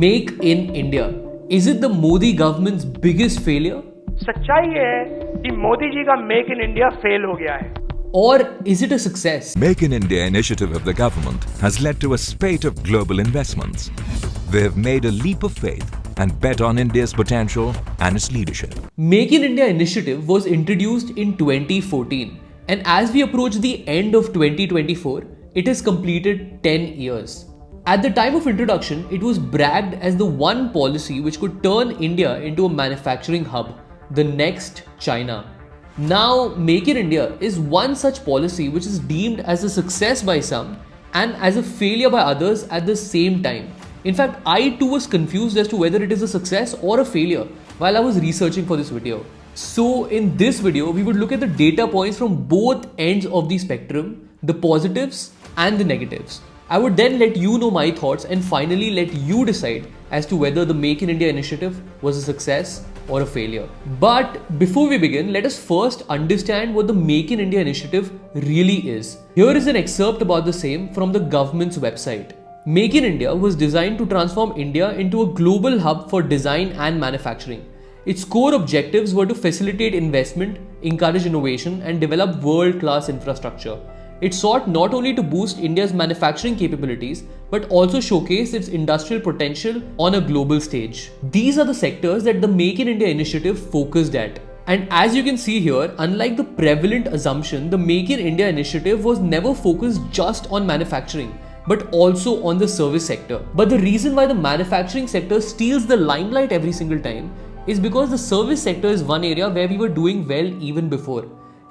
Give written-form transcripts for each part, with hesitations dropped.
Make in India. Is it the Modi government's biggest failure? सच्चाई ये है कि मोदी जी का मेक इन इंडिया फेल हो गया है. Or is it a success? Make in India initiative of the government has led to a spate of global investments. They have made a leap of faith and bet on India's potential and its leadership. Make in India initiative was introduced in 2014, and as we approach the end of 2024, it has completed 10 years. At the time of introduction, it was bragged as the one policy which could turn India into a manufacturing hub, the next China. Now, Make in India is one such policy which is deemed as a success by some and as a failure by others at the same time. In fact, I too was confused as to whether it is a success or a failure while I was researching for this video. So in this video, we would look at the data points from both ends of the spectrum, the positives and the negatives. I would then let you know my thoughts and finally let you decide as to whether the Make in India initiative was a success or a failure. But before we begin, let us first understand what the Make in India initiative really is. Here is an excerpt about the same from the government's website. Make in India was designed to transform India into a global hub for design and manufacturing. Its core objectives were to facilitate investment, encourage innovation, and develop world-class infrastructure. It sought not only to boost India's manufacturing capabilities, but also showcase its industrial potential on a global stage. These are the sectors that the Make in India initiative focused at. And as you can see here, unlike the prevalent assumption, the Make in India initiative was never focused just on manufacturing, but also on the service sector. But the reason why the manufacturing sector steals the limelight every single time is because the service sector is one area where we were doing well even before.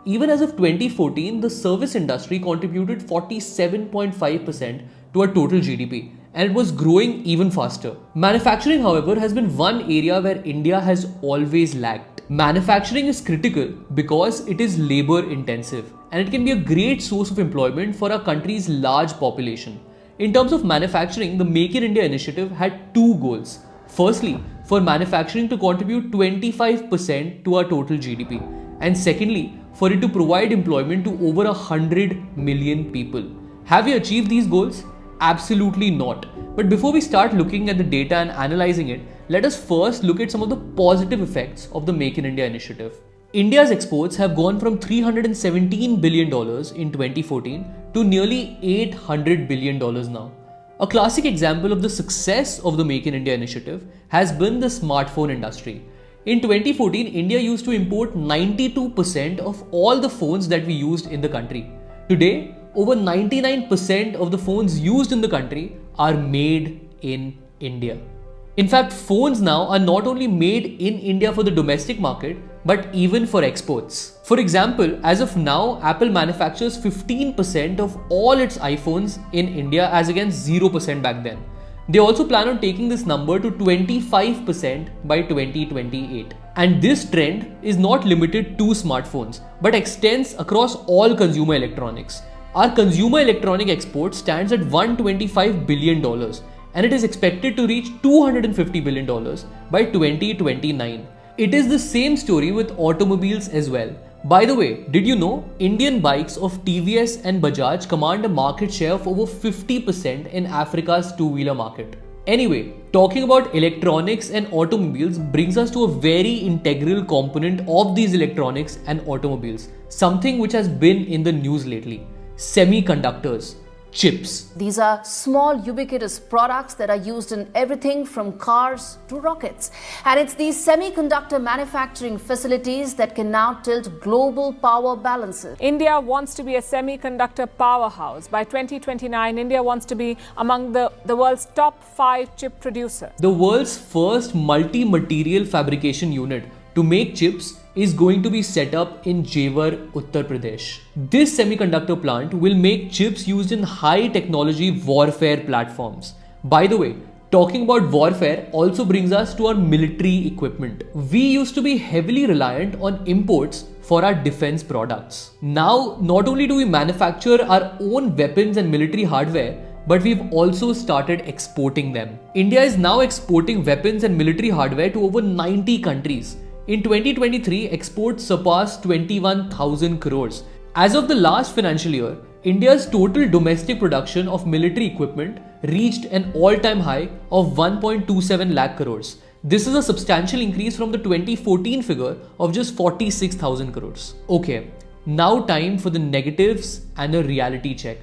Even as of 2014, the service industry contributed 47.5% to our total GDP, and it was growing even faster. Manufacturing, however, has been one area where India has always lagged. Manufacturing is critical because it is labor intensive, and it can be a great source of employment for our country's large population. In terms of manufacturing, the Make in India initiative had two goals. Firstly, for manufacturing to contribute 25% to our total GDP, and secondly, for it to provide employment to over 100 million people. Have we achieved these goals? Absolutely not. But before we start looking at the data and analyzing it, let us first look at some of the positive effects of the Make in India initiative. India's exports have gone from $317 billion in 2014 to nearly $800 billion now. A classic example of the success of the Make in India initiative has been the smartphone industry. In 2014, India used to import 92% of all the phones that we used in the country. Today, over 99% of the phones used in the country are made in India. In fact, phones now are not only made in India for the domestic market, but even for exports. For example, as of now, Apple manufactures 15% of all its iPhones in India as against 0% back then. They also plan on taking this number to 25% by 2028. And this trend is not limited to smartphones, but extends across all consumer electronics. Our consumer electronic export stands at $125 billion, and it is expected to reach $250 billion by 2029. It is the same story with automobiles as well. By the way, did you know Indian bikes of TVS and Bajaj command a market share of over 50% in Africa's two-wheeler market? Anyway, talking about electronics and automobiles brings us to a very integral component of these electronics and automobiles, something which has been in the news lately: semiconductors. Chips. These are small ubiquitous products that are used in everything from cars to rockets. And it's these semiconductor manufacturing facilities that can now tilt global power balances. India wants to be a semiconductor powerhouse. By 2029, India wants to be among the world's top 5 chip producers. The world's first multi-material fabrication unit to make chips is going to be set up in Jewar, Uttar Pradesh. This semiconductor plant will make chips used in high technology warfare platforms. By the way, talking about warfare also brings us to our military equipment. We used to be heavily reliant on imports for our defense products. Now, not only do we manufacture our own weapons and military hardware, but we've also started exporting them. India is now exporting weapons and military hardware to over 90 countries. In 2023, exports surpassed 21,000 crores. As of the last financial year, India's total domestic production of military equipment reached an all-time high of 1.27 lakh crores. This is a substantial increase from the 2014 figure of just 46,000 crores. Okay, now time for the negatives and a reality check.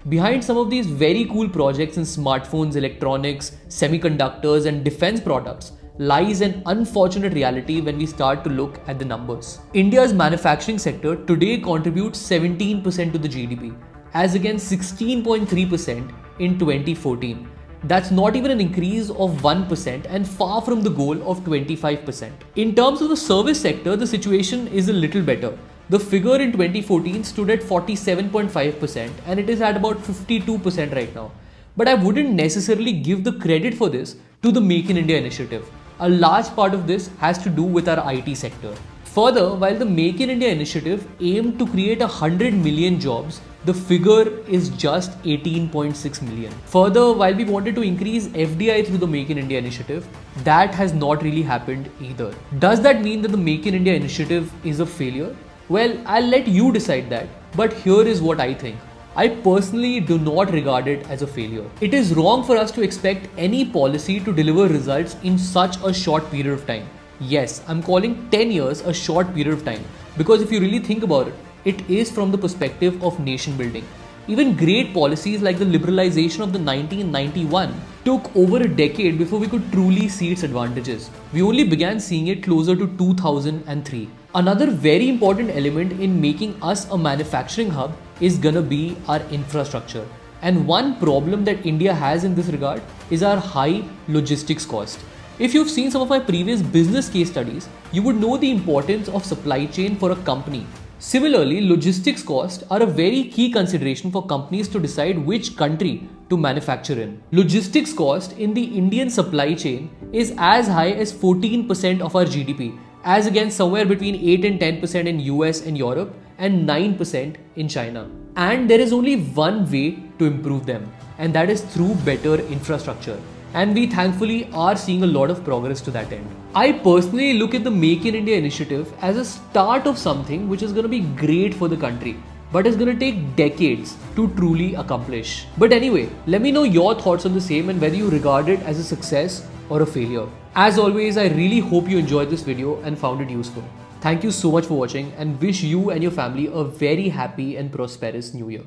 Behind some of these very cool projects in smartphones, electronics, semiconductors and defense products lies an unfortunate reality when we start to look at the numbers. India's manufacturing sector today contributes 17% to the GDP, as against 16.3% in 2014. That's not even an increase of 1% and far from the goal of 25%. In terms of the service sector, the situation is a little better. The figure in 2014 stood at 47.5% and it is at about 52% right now. But I wouldn't necessarily give the credit for this to the Make in India initiative. A large part of this has to do with our IT sector. Further, while the Make in India initiative aimed to create 100 million jobs, the figure is just 18.6 million. Further, while we wanted to increase FDI through the Make in India initiative, that has not really happened either. Does that mean that the Make in India initiative is a failure? Well, I'll let you decide that, but here is what I think. I personally do not regard it as a failure. It is wrong for us to expect any policy to deliver results in such a short period of time. Yes, I'm calling 10 years a short period of time because if you really think about it, it is from the perspective of nation building. Even great policies like the liberalization of the 1991 took over a decade before we could truly see its advantages. We only began seeing it closer to 2003. Another very important element in making us a manufacturing hub is gonna be our infrastructure. And one problem that India has in this regard is our high logistics cost. If you've seen some of my previous business case studies, you would know the importance of supply chain for a company. Similarly, logistics costs are a very key consideration for companies to decide which country to manufacture in. Logistics cost in the Indian supply chain is as high as 14% of our GDP, as against somewhere between 8 and 10% in US and Europe and 9% in China. And there is only one way to improve them, and that is through better infrastructure. And we thankfully are seeing a lot of progress to that end. I personally look at the Make in India initiative as a start of something which is going to be great for the country, but it's going to take decades to truly accomplish. But anyway, let me know your thoughts on the same and whether you regard it as a success or a failure. As always, I really hope you enjoyed this video and found it useful. Thank you so much for watching and wish you and your family a very happy and prosperous new year.